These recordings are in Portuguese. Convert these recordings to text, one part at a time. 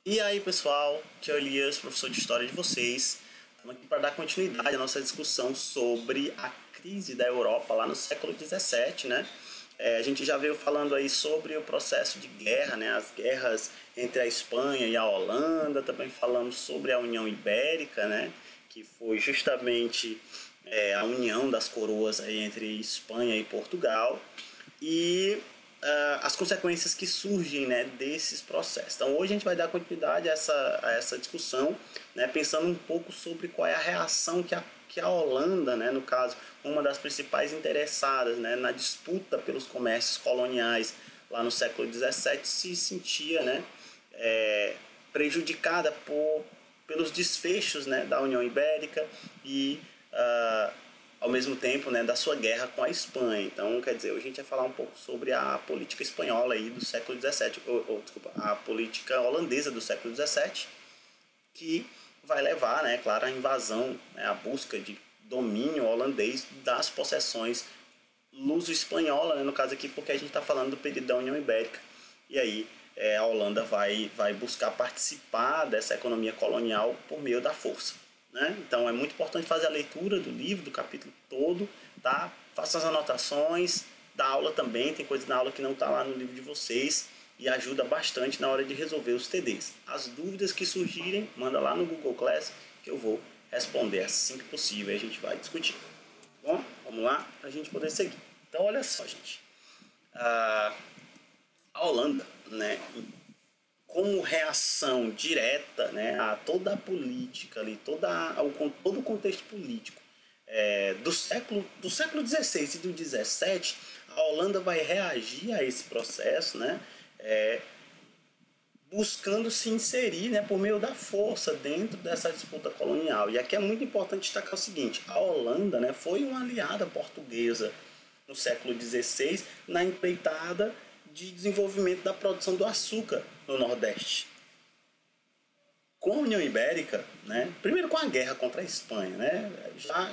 E aí, pessoal, aqui é o Elias, professor de História de vocês. Estamos aqui para dar continuidade à nossa discussão sobre a crise da Europa lá no século XVII, né? A gente já veio falando aí sobre o processo de guerra, né? As guerras entre a Espanha e a Holanda. Também falamos sobre a União Ibérica, né? Que foi justamente a união das coroas aí entre Espanha e Portugal. E as consequências que surgem, né, desses processos. Então hoje a gente vai dar continuidade a essa discussão, né, pensando um pouco sobre qual é a reação que a Holanda, né, no caso, uma das principais interessadas, né, na disputa pelos comércios coloniais lá no século XVII, se sentia, né, prejudicada pelos desfechos, né, da União Ibérica e ao mesmo tempo, né, da sua guerra com a Espanha. Então, quer dizer, hoje a gente vai falar um pouco sobre a política espanhola aí do século XVII, desculpa, a política holandesa do século XVII, que vai levar, né, claro, à invasão, né, à busca de domínio holandês das possessões luso-espanhola, né, no caso aqui, porque a gente está falando do período da União Ibérica. E aí a Holanda vai buscar participar dessa economia colonial por meio da força. Né? Então é muito importante fazer a leitura do livro, do capítulo todo, tá? Faça as anotações, da aula também, tem coisa na aula que não está lá no livro de vocês e ajuda bastante na hora de resolver os TDs. As dúvidas que surgirem, manda lá no Google Class que eu vou responder assim que possível e a gente vai discutir. Bom, vamos lá para a gente poder seguir. Então olha só, gente, a Holanda, né, como reação direta, né, a toda a política ali, todo o contexto político do século XVI e do XVII, a Holanda vai reagir a esse processo, né, buscando se inserir, né, por meio da força dentro dessa disputa colonial. E aqui é muito importante destacar o seguinte: a Holanda, né, foi uma aliada portuguesa no século XVI na empreitada de desenvolvimento da produção do açúcar no Nordeste. Com a União Ibérica, né, primeiro com a guerra contra a Espanha, né,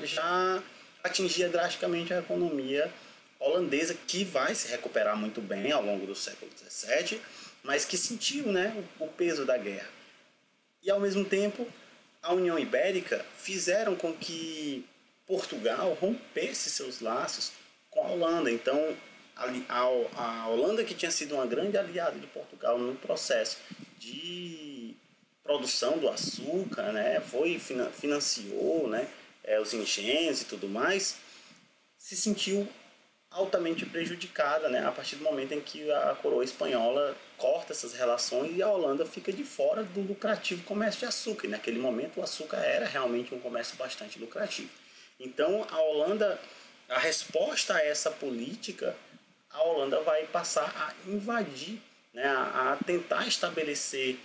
já atingia drasticamente a economia holandesa, que vai se recuperar muito bem ao longo do século XVII, mas que sentiu, né, o peso da guerra. E ao mesmo tempo, a União Ibérica fizeram com que Portugal rompesse seus laços com a Holanda. Então, a Holanda, que tinha sido uma grande aliada de Portugal no processo de produção do açúcar, né, financiou, né, os engenhos e tudo mais, se sentiu altamente prejudicada, né, a partir do momento em que a coroa espanhola corta essas relações e a Holanda fica de fora do lucrativo comércio de açúcar. E naquele momento o açúcar era realmente um comércio bastante lucrativo. Então a Holanda, a resposta a essa política, a Holanda vai passar a invadir, né, a tentar estabelecer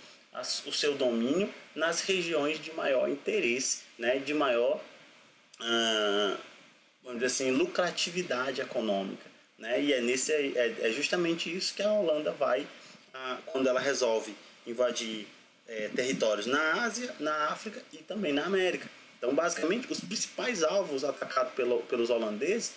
o seu domínio nas regiões de maior interesse, né, de maior, vamos dizer assim, lucratividade econômica. Né, e é justamente isso que a Holanda vai, quando ela resolve invadir territórios na Ásia, na África e também na América. Então, basicamente, os principais alvos atacados pelos holandeses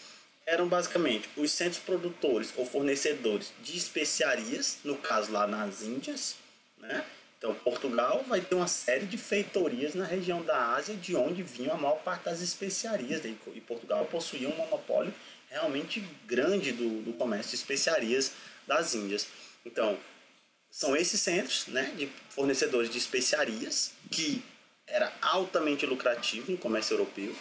eram basicamente os centros produtores ou fornecedores de especiarias, no caso lá nas Índias, né? Então Portugal vai ter uma série de feitorias na região da Ásia, de onde vinham a maior parte das especiarias, e Portugal possuía um monopólio realmente grande do comércio de especiarias das Índias. Então são esses centros, né, de fornecedores de especiarias, que era altamente lucrativo no comércio europeu.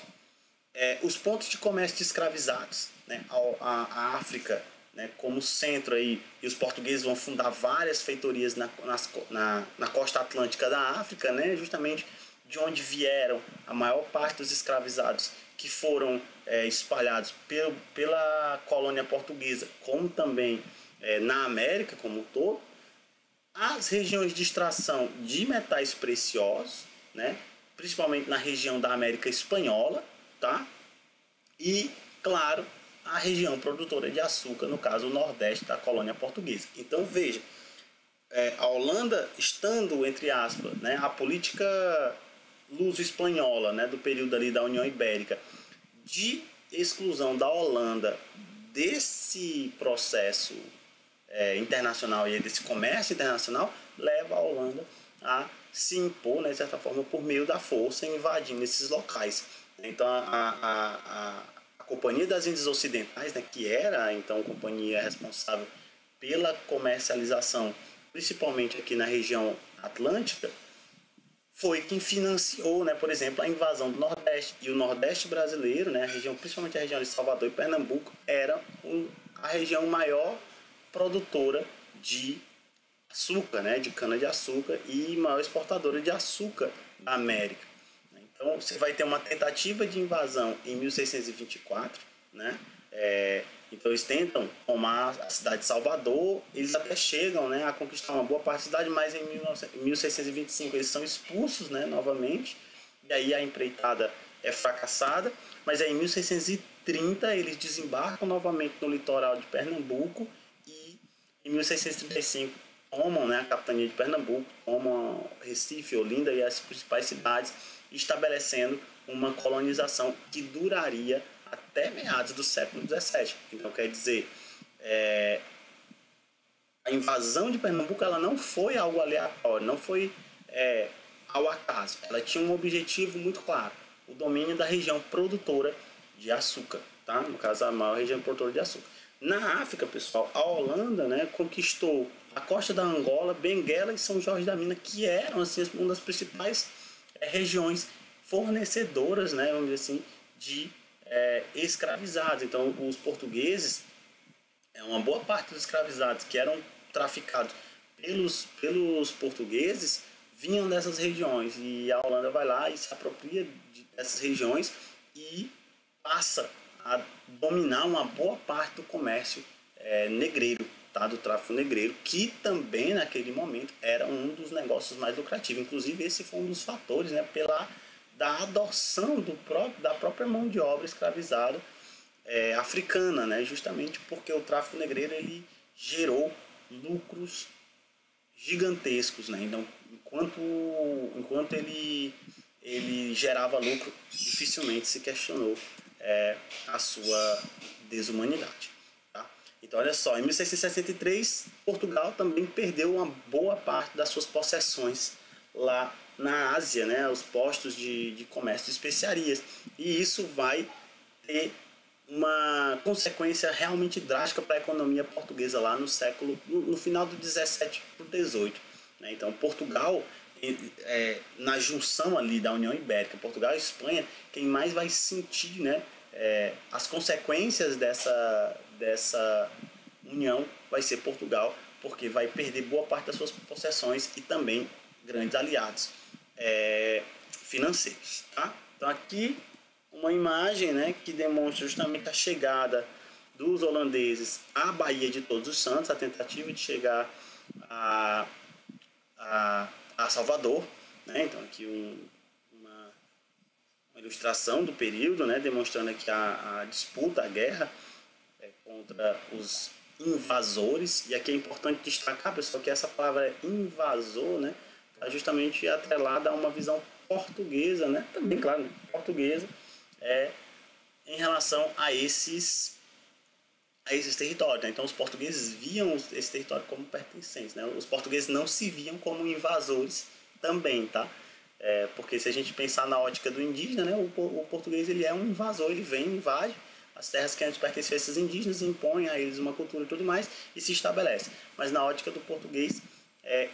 Os pontos de comércio de escravizados, né, a África, né, como centro aí, e os portugueses vão fundar várias feitorias na costa atlântica da África, né, justamente de onde vieram a maior parte dos escravizados que foram espalhados pela colônia portuguesa, como também na América como um todo. As regiões de extração de metais preciosos, né, principalmente na região da América Espanhola, tá? E, claro, a região produtora de açúcar, no caso o Nordeste da colônia portuguesa. Então veja, a Holanda, estando, entre aspas, né, a política luso-espanhola, né, do período ali da União Ibérica, de exclusão da Holanda desse processo internacional e desse comércio internacional, leva a Holanda a se impor, né, de certa forma, por meio da força, invadindo esses locais. Então, a Companhia das Índias Ocidentais, né, que era, então, a companhia responsável pela comercialização, principalmente aqui na região atlântica, foi quem financiou, né, por exemplo, a invasão do Nordeste. E o Nordeste brasileiro, né, a região, principalmente a região de Salvador e Pernambuco, era a região maior produtora de açúcar, né, de cana-de-açúcar, e maior exportadora de açúcar da América. Então, você vai ter uma tentativa de invasão em 1624, né? Então, eles tentam tomar a cidade de Salvador, eles até chegam, né, a conquistar uma boa parte da cidade, mas em 1625 eles são expulsos, né, novamente, e aí a empreitada é fracassada, mas aí em 1630 eles desembarcam novamente no litoral de Pernambuco e em 1635 tomam, né, a capitania de Pernambuco, tomam Recife, Olinda e as principais cidades, estabelecendo uma colonização que duraria até meados do século XVII. Então, quer dizer, a invasão de Pernambuco ela não foi algo aleatório, não foi ao acaso. Ela tinha um objetivo muito claro, o domínio da região produtora de açúcar, tá? No caso, a maior região produtora de açúcar. Na África, pessoal, a Holanda, né, conquistou a costa da Angola, Benguela e São Jorge da Mina, que eram assim, uma das principais regiões fornecedoras, né, vamos dizer assim, de escravizados. Então, os portugueses, uma boa parte dos escravizados que eram traficados pelos portugueses vinham dessas regiões, e a Holanda vai lá e se apropria dessas regiões e passa a dominar uma boa parte do comércio negreiro, tá? Do tráfico negreiro, que também naquele momento era um dos negócios mais lucrativos. Inclusive esse foi um dos fatores, né, da adoção da própria mão de obra escravizada africana, né, justamente porque o tráfico negreiro ele gerou lucros gigantescos, né? Então, enquanto ele gerava lucro, dificilmente se questionou a sua desumanidade. Tá? Então, olha só, em 1663, Portugal também perdeu uma boa parte das suas possessões lá na Ásia, né? Os postos de comércio de especiarias. E isso vai ter uma consequência realmente drástica para a economia portuguesa lá no final do 17 para o 18. Né? Então, Portugal, na junção ali da União Ibérica, Portugal e Espanha, quem mais vai sentir, né, as consequências dessa união vai ser Portugal, porque vai perder boa parte das suas possessões e também grandes aliados financeiros. Tá? Então, aqui uma imagem, né, que demonstra justamente a chegada dos holandeses à Baía de Todos os Santos, a tentativa de chegar a Salvador. Né? Então, aqui uma ilustração do período, né, demonstrando aqui a disputa, a guerra contra os invasores. E aqui é importante destacar, pessoal, que essa palavra invasor, né, está justamente atrelada a uma visão portuguesa, né, também, claro, né, portuguesa, em relação a esses territórios. Né? Então, os portugueses viam esse território como pertencentes. Né? Os portugueses não se viam como invasores também, tá? Porque se a gente pensar na ótica do indígena, né, o português ele é um invasor, ele vem, invade as terras que antes pertenciam a esses indígenas, impõe a eles uma cultura e tudo mais e se estabelece. Mas na ótica do português,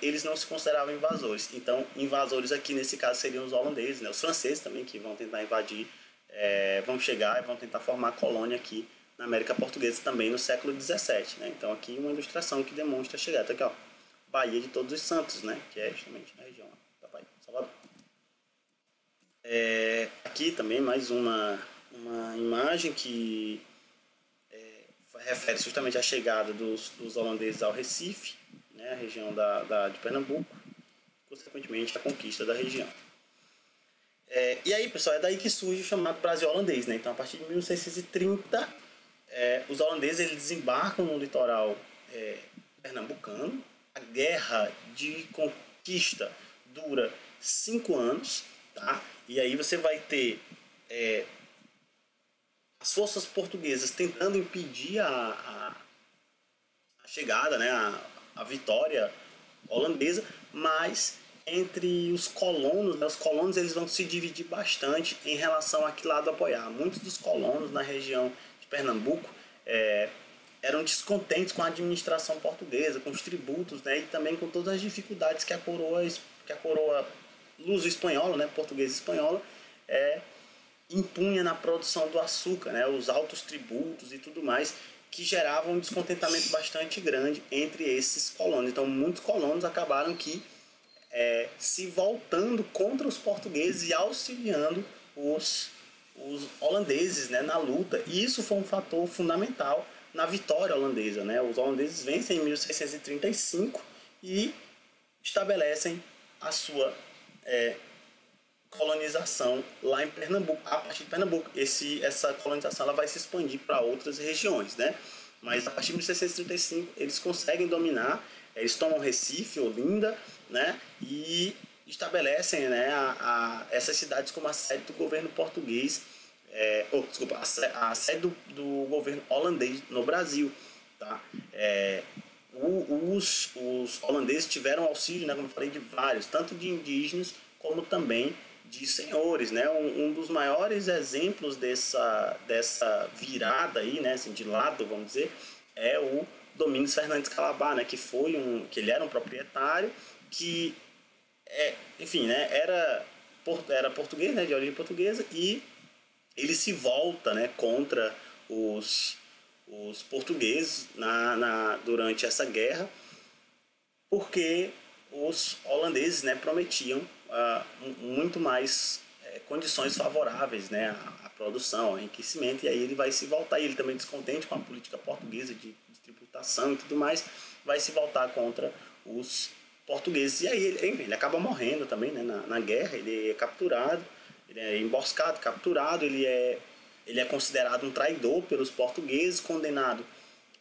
eles não se consideravam invasores. Então, invasores aqui nesse caso seriam os holandeses, né? Os franceses também, que vão tentar invadir, vão chegar e vão tentar formar colônia aqui na América Portuguesa também no século XVII. Né? Então, aqui uma ilustração que demonstra a chegada. Então, aqui, ó, Baía de Todos os Santos, né? Que é justamente na região da Baía de Salvador. Aqui também mais uma imagem que refere justamente à chegada dos holandeses ao Recife, né, a região de Pernambuco, consequentemente a conquista da região. E aí, pessoal, é daí que surge o chamado Brasil holandês. Né? Então, a partir de 1630, os holandeses eles desembarcam no litoral pernambucano. A guerra de conquista dura 5 anos, tá? E aí você vai ter as forças portuguesas tentando impedir a chegada, né, a vitória holandesa, mas entre os colonos, né, os colonos eles vão se dividir bastante em relação a que lado apoiar. Muitos dos colonos na região de Pernambuco eram descontentes com a administração portuguesa, com os tributos, né, e também com todas as dificuldades que a coroa luso-espanhola, né, portuguesa e espanhola, impunha na produção do açúcar, né, os altos tributos e tudo mais, que geravam um descontentamento bastante grande entre esses colonos. Então, muitos colonos acabaram se voltando contra os portugueses e auxiliando os holandeses, né, na luta. E isso foi um fator fundamental na vitória holandesa, né? Os holandeses vencem em 1635 e estabelecem a sua colonização lá em Pernambuco, a partir de Pernambuco. Essa colonização ela vai se expandir para outras regiões, né? Mas a partir de 1635 eles conseguem dominar, eles tomam Recife, Olinda, né? E estabelecem, né, essas cidades como a sede do governo português, a sede do governo holandês no Brasil, tá? Os holandeses tiveram auxílio, né, como eu falei, de vários, tanto de indígenas como também de senhores, né? Um dos maiores exemplos dessa virada aí, né, assim, de lado, vamos dizer, é o Domingos Fernandes Calabar, né, que ele era um proprietário que enfim, né, era português, né, de origem portuguesa, e ele se volta, né, contra os portugueses durante essa guerra, porque os holandeses, né, prometiam muito mais condições favoráveis, né, à produção, ao enriquecimento, e aí ele vai se voltar, e ele também descontente com a política portuguesa de tributação e tudo mais, vai se voltar contra os portugueses. E aí ele acaba morrendo também, né, na guerra. Ele é capturado, ele é emboscado, capturado, ele é considerado um traidor pelos portugueses, condenado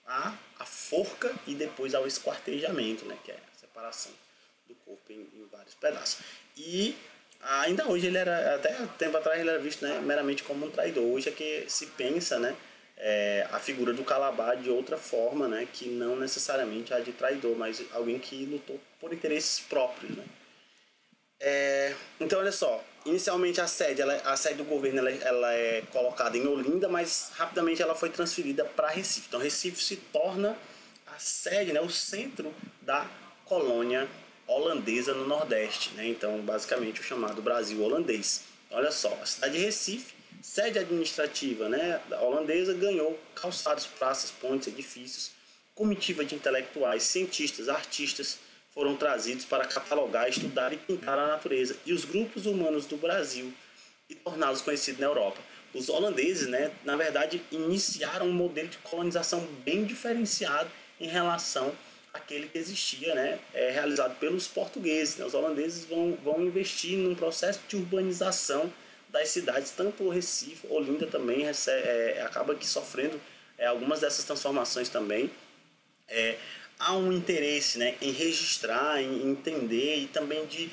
à forca e depois ao esquartejamento, né, que é a separação do corpo em vários pedaços. E ainda hoje até tempo atrás ele era visto, né, meramente como um traidor. Hoje é que se pensa, né, a figura do Calabar de outra forma, né, que não necessariamente a de traidor, mas alguém que lutou por interesses próprios, né. Então, olha só, inicialmente a sede do governo ela é colocada em Olinda, mas rapidamente ela foi transferida para Recife. Então, Recife se torna a sede, né, o centro da colônia holandesa no Nordeste, né. Então, basicamente, o chamado Brasil holandês. Olha só, a cidade de Recife, sede administrativa, né, holandesa, ganhou calçados, praças, pontes, edifícios, comitiva de intelectuais, cientistas, artistas foram trazidos para catalogar, estudar e pintar a natureza e os grupos humanos do Brasil e torná-los conhecidos na Europa. Os holandeses, né, na verdade, iniciaram um modelo de colonização bem diferenciado em relação àquele que existia, né, realizado pelos portugueses. Os holandeses vão investir num processo de urbanização das cidades, tanto o Recife, Olinda também acaba que sofrendo algumas dessas transformações também. Há um interesse, né, em registrar, em entender e também de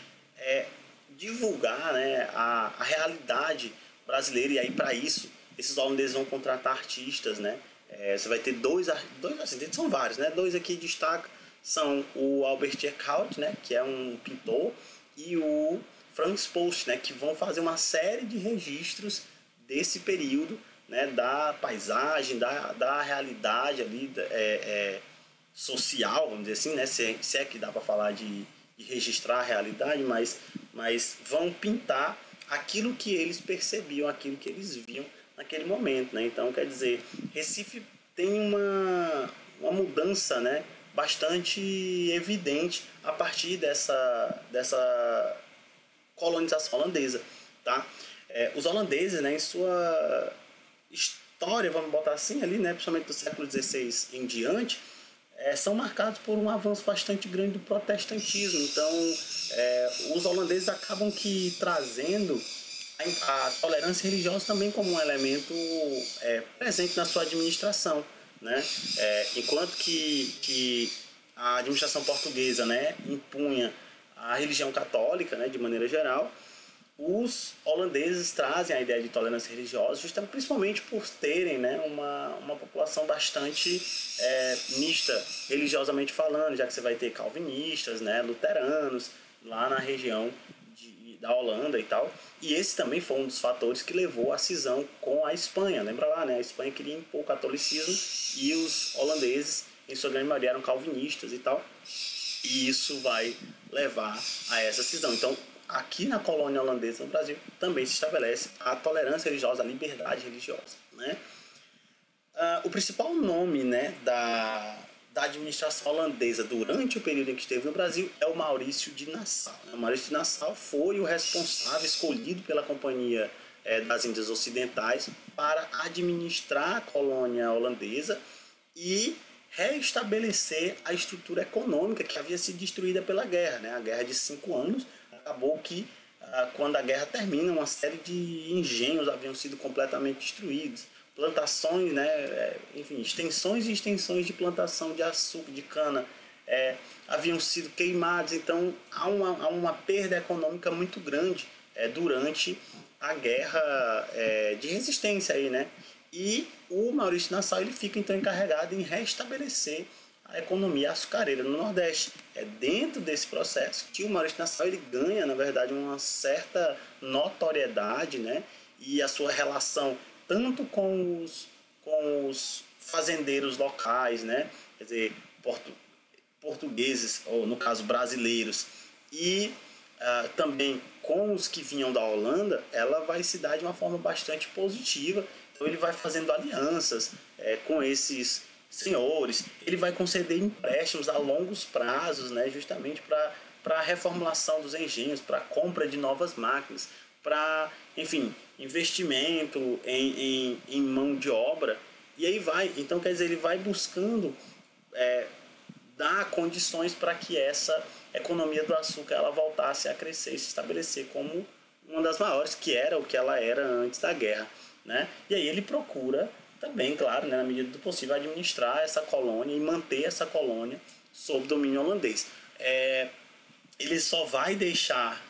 divulgar, né, a realidade brasileira. E aí, para isso, esses holandeses vão contratar artistas, né? Você vai ter dois assim, são vários, né? Dois aqui destacam, são o Albert Eekhout, né, que é um pintor, e o Frans Post, né, que vão fazer uma série de registros desse período, né, da paisagem, da realidade ali, social, vamos dizer assim, né, se é que dá para falar de registrar a realidade, mas vão pintar aquilo que eles percebiam, aquilo que eles viam naquele momento, né? Então, quer dizer, Recife tem uma mudança, né, bastante evidente a partir dessa colonização holandesa, tá? Os holandeses, né, em sua história, vamos botar assim ali, né, principalmente do século XVI em diante, são marcados por um avanço bastante grande do protestantismo. Então, os holandeses acabam que trazendo a tolerância religiosa também como um elemento presente na sua administração, né? Enquanto que a administração portuguesa, né, impunha a religião católica, né, de maneira geral, os holandeses trazem a ideia de tolerância religiosa, justamente, principalmente por terem, né, uma população bastante mista, religiosamente falando, já que você vai ter calvinistas, né, luteranos, lá na região da Holanda e tal. E esse também foi um dos fatores que levou à cisão com a Espanha. Lembra lá, né? A Espanha queria impor o catolicismo e os holandeses, em sua grande maioria, eram calvinistas e tal. E isso vai levar a essa cisão. Então, aqui na colônia holandesa no Brasil, também se estabelece a tolerância religiosa, a liberdade religiosa, né? O principal nome, né, da administração holandesa durante o período em que esteve no Brasil é o Maurício de Nassau. O Maurício de Nassau foi o responsável, escolhido pela Companhia das Índias Ocidentais para administrar a colônia holandesa e restabelecer a estrutura econômica que havia sido destruída pela guerra, né? A guerra de 5 anos acabou que, quando a guerra termina, uma série de engenhos haviam sido completamente destruídos, plantações, né? Enfim, extensões e extensões de plantação de açúcar, de cana, haviam sido queimados. Então há uma perda econômica muito grande durante a guerra de resistência aí, né? E o Maurício Nassau ele fica então encarregado em restabelecer a economia açucareira no Nordeste. É dentro desse processo que o Maurício Nassau ele ganha, na verdade, uma certa notoriedade, né? E a sua relação tanto com os fazendeiros locais, né? Quer dizer, portugueses, ou no caso brasileiros, e também com os que vinham da Holanda, ela vai se dar de uma forma bastante positiva. Então ele vai fazendo alianças com esses senhores, ele vai conceder empréstimos a longos prazos, né, justamente para a reformulação dos engenhos, para a compra de novas máquinas, para, enfim, investimento em mão de obra. E aí vai, então quer dizer, ele vai buscando dar condições para que essa economia do açúcar ela voltasse a crescer e se estabelecer como uma das maiores, que era o que ela era antes da guerra, né? E aí ele procura também, claro, né, na medida do possível, administrar essa colônia e manter essa colônia sob domínio holandês. Ele só vai deixar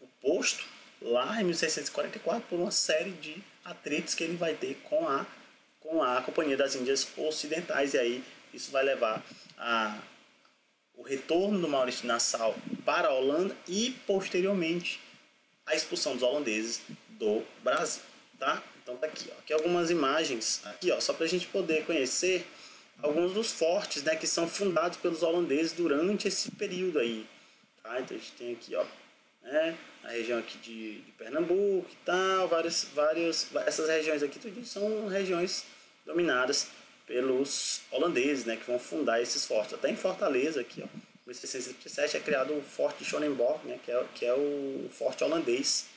o posto lá em 1644 por uma série de atritos que ele vai ter com a Companhia das Índias Ocidentais, e aí isso vai levar o retorno do Maurício de Nassau para a Holanda e, posteriormente, a expulsão dos holandeses do Brasil, tá? Então tá aqui, ó. Aqui algumas imagens, aqui, ó, só para a gente poder conhecer alguns dos fortes, né, que são fundados pelos holandeses durante esse período aí, tá? Então a gente tem aqui, ó, né, a região aqui de Pernambuco e tal, essas regiões aqui tudo são regiões dominadas pelos holandeses, né, que vão fundar esses fortes. Até em Fortaleza, aqui, ó, em 1637 é criado o Forte de Schonenborg, né, que é o forte holandês,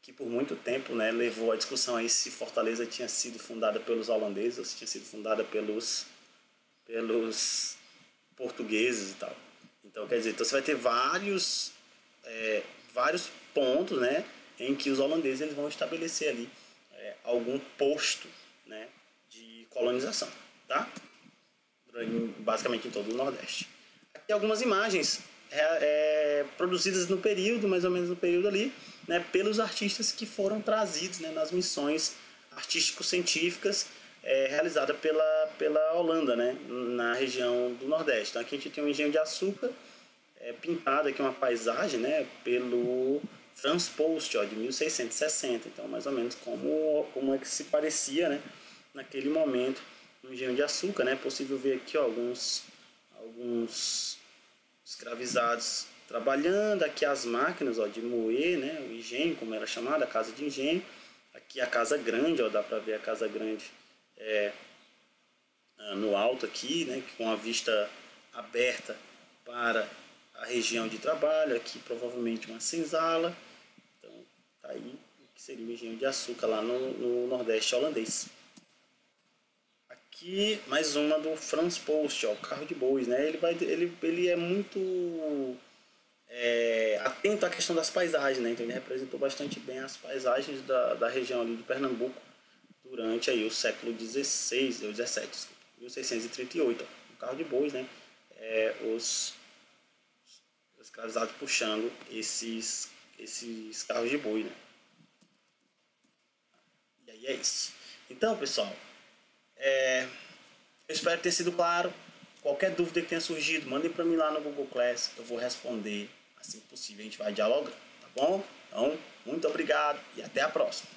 que por muito tempo, né, levou a discussão aí se Fortaleza tinha sido fundada pelos holandeses ou se tinha sido fundada pelos portugueses e tal. Então, quer dizer, então você vai ter vários pontos, né, em que os holandeses eles vão estabelecer ali algum posto, né, de colonização, tá? Basicamente em todo o Nordeste. Aqui algumas imagens produzidas no período, mais ou menos no período ali, né, pelos artistas que foram trazidos, né, nas missões artístico-científicas realizadas pela Holanda, né, na região do Nordeste. Então aqui a gente tem um engenho de açúcar pintado aqui uma paisagem, né, pelo Frans Post, ó, de 1660. Então mais ou menos como é que se parecia, né, naquele momento no engenho de açúcar, né? É possível ver aqui, ó, alguns escravizados trabalhando, aqui as máquinas, ó, de moer, né, o engenho, como era chamada, a casa de engenho. Aqui a casa grande, ó, dá para ver a casa grande no alto aqui, né, com a vista aberta para a região de trabalho. Aqui provavelmente uma senzala. Então tá aí o que seria o engenho de açúcar lá no Nordeste holandês. Aqui mais uma do Frans Post, ó, o carro de bois, né? Ele é muito atento à questão das paisagens, né? Então ele representou bastante bem as paisagens da região ali de Pernambuco durante aí o século XVI, ou 17, 1638. Ó, o carro de bois, né? Os escravizados puxando esses esses carros de boi, né? E aí é isso. Então, pessoal, eu espero ter sido claro. Qualquer dúvida que tenha surgido, mandem para mim lá no Google Class. Eu vou responder assim que possível. A gente vai dialogando, tá bom? Então, muito obrigado e até a próxima.